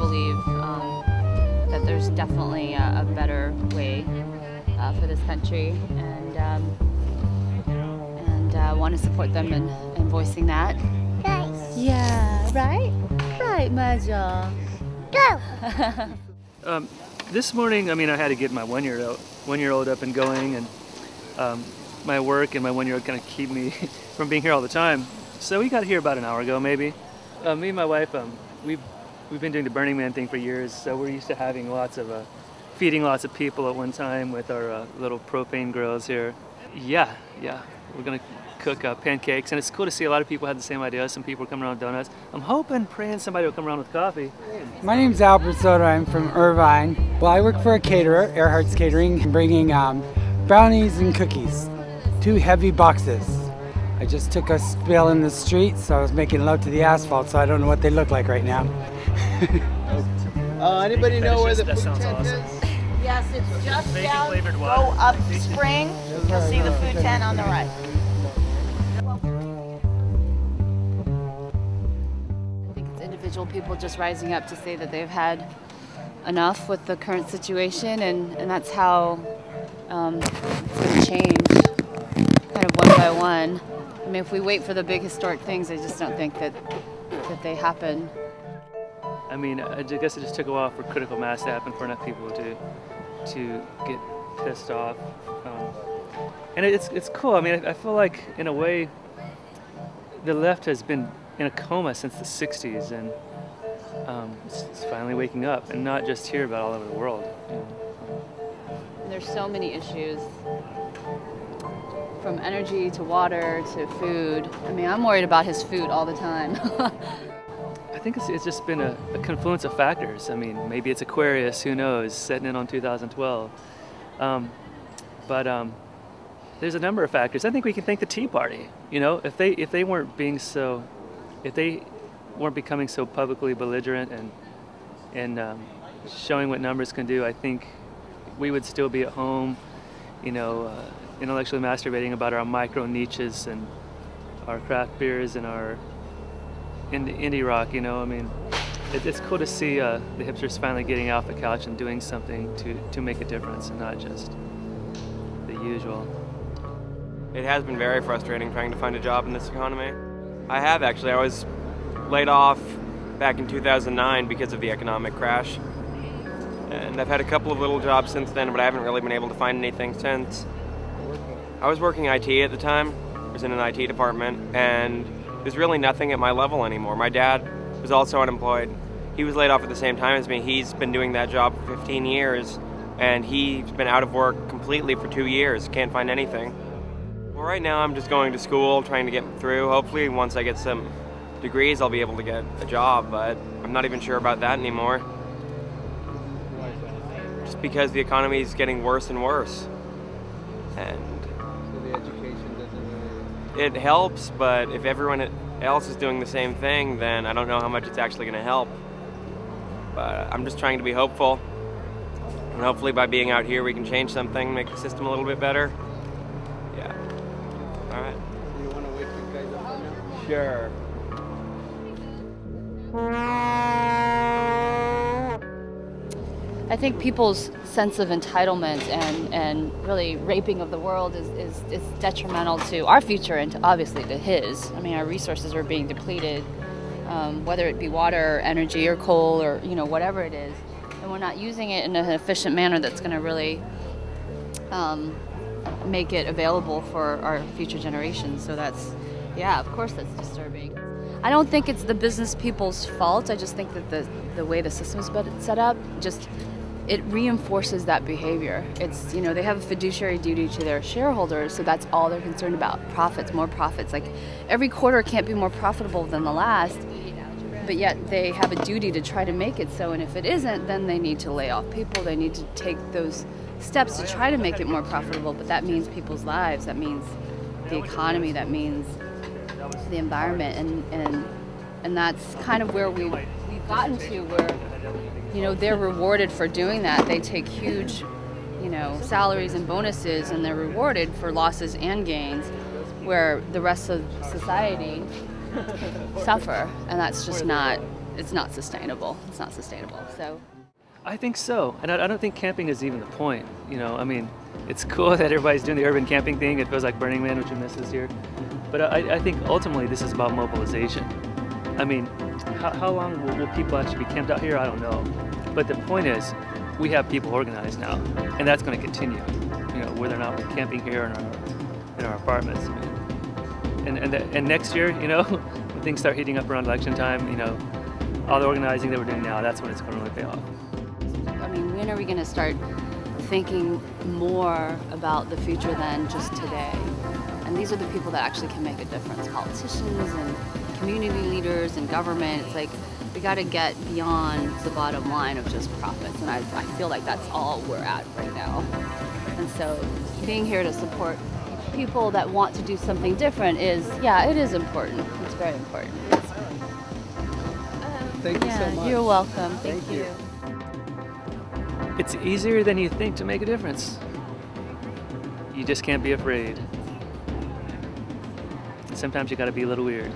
believe that there's definitely a better way for this country, and want to support them in voicing that. Nice. Yeah, right? Right, Maja. Go! This morning, I had to get my one-year-old up and going, and my work and my one-year-old kind of keep me from being here all the time. So we got here about an hour ago, maybe. Me and my wife, we've been doing the Burning Man thing for years, so we're used to having feeding lots of people at one time with our little propane grills here. Yeah, we're gonna cook pancakes, and it's cool to see a lot of people had the same idea. Some people are coming around with donuts. I'm hoping, praying somebody will come around with coffee. My name's Albert Soto. I'm from Irvine. Well, I work for a caterer, Earhart's Catering, bringing brownies and cookies. 2 heavy boxes. I just took a spill in the street, so I was making love to the asphalt, so I don't know what they look like right now. Anybody know where the food tent awesome. is? Yes, it's just Bacon down, flavored go water. up Spring, you'll see the food tent on the right. I think it's individual people just rising up to say that they've had enough with the current situation, and that's how it's going to change, kind of one by one. I mean, if we wait for the big historic things, I just don't think that they happen. I guess it just took a while for critical mass to happen, for enough people to get pissed off. And it's cool. I feel like, in a way, the left has been in a coma since the 60s, and it's finally waking up, and not just here, but all over the world. There's so many issues, from energy to water to food. I'm worried about his food all the time. I think it's just been a confluence of factors. Maybe it's Aquarius, who knows, setting in on 2012. But there's a number of factors. I think we can thank the Tea Party. If they weren't becoming so publicly belligerent and showing what numbers can do, I think we would still be at home, intellectually masturbating about our micro niches and our craft beers and our indie rock. It's cool to see the hipsters finally getting off the couch and doing something to make a difference, and not just the usual. It has been very frustrating trying to find a job in this economy. I have actually. I was laid off back in 2009 because of the economic crash. And I've had a couple of little jobs since then, but I haven't really been able to find anything since. I was working IT at the time. I was in an IT department, and there's really nothing at my level anymore. My dad was also unemployed. He was laid off at the same time as me. He's been doing that job for 15 years, and he's been out of work completely for 2 years. Can't find anything. Well, right now I'm just going to school, trying to get through. Hopefully once I get some degrees, I'll be able to get a job, but I'm not even sure about that anymore. Just because the economy is getting worse and worse. And So the education doesn't really... it helps, but if everyone else is doing the same thing, then I don't know how much it's actually going to help. But I'm just trying to be hopeful. And hopefully by being out here we can change something, make the system a little bit better. Yeah. All right. So you want to wake you guys up right now? Sure. I think people's sense of entitlement and really raping of the world is detrimental to our future and obviously to his. Our resources are being depleted, whether it be water or energy or coal or whatever it is, and we're not using it in an efficient manner that's going to really make it available for our future generations. So of course that's disturbing. I don't think it's the business people's fault. I just think that the way the system's set up, it reinforces that behavior. It's, they have a fiduciary duty to their shareholders, so that's all they're concerned about. Profits, more profits. Like, every quarter can't be more profitable than the last, but yet they have a duty to try to make it so, and if it isn't, then they need to lay off people. They need to take those steps to try to make it more profitable, but that means people's lives, that means the economy, that means the environment, and that's kind of where we've gotten to, where they're rewarded for doing that. They take huge salaries and bonuses, and they're rewarded for losses and gains, where the rest of society suffer, and that's just not it's not sustainable. It's not sustainable. So. I think so, and I don't think camping is even the point. You know, I mean, it's cool that everybody's doing the urban camping thing. It feels like Burning Man, which we miss this year. But I think ultimately this is about mobilization. I mean, how long will people actually be camped out here? I don't know. But the point is, we have people organized now, and that's going to continue. You know, whether or not we're camping here in our apartments. I mean, and next year, you know, when things start heating up around election time, you know, all the organizing that we're doing now, that's when it's going to really pay off. I mean, when are we going to start thinking more about the future than just today? And these are the people that actually can make a difference. Politicians and community leaders and government. It's like we got to get beyond the bottom line of just profits. And I feel like that's all we're at right now. And so being here to support people that want to do something different is, yeah, it is important. It's very important. Thank you so much. You're welcome. Thank you. It's easier than you think to make a difference. You just can't be afraid. Sometimes you gotta be a little weird.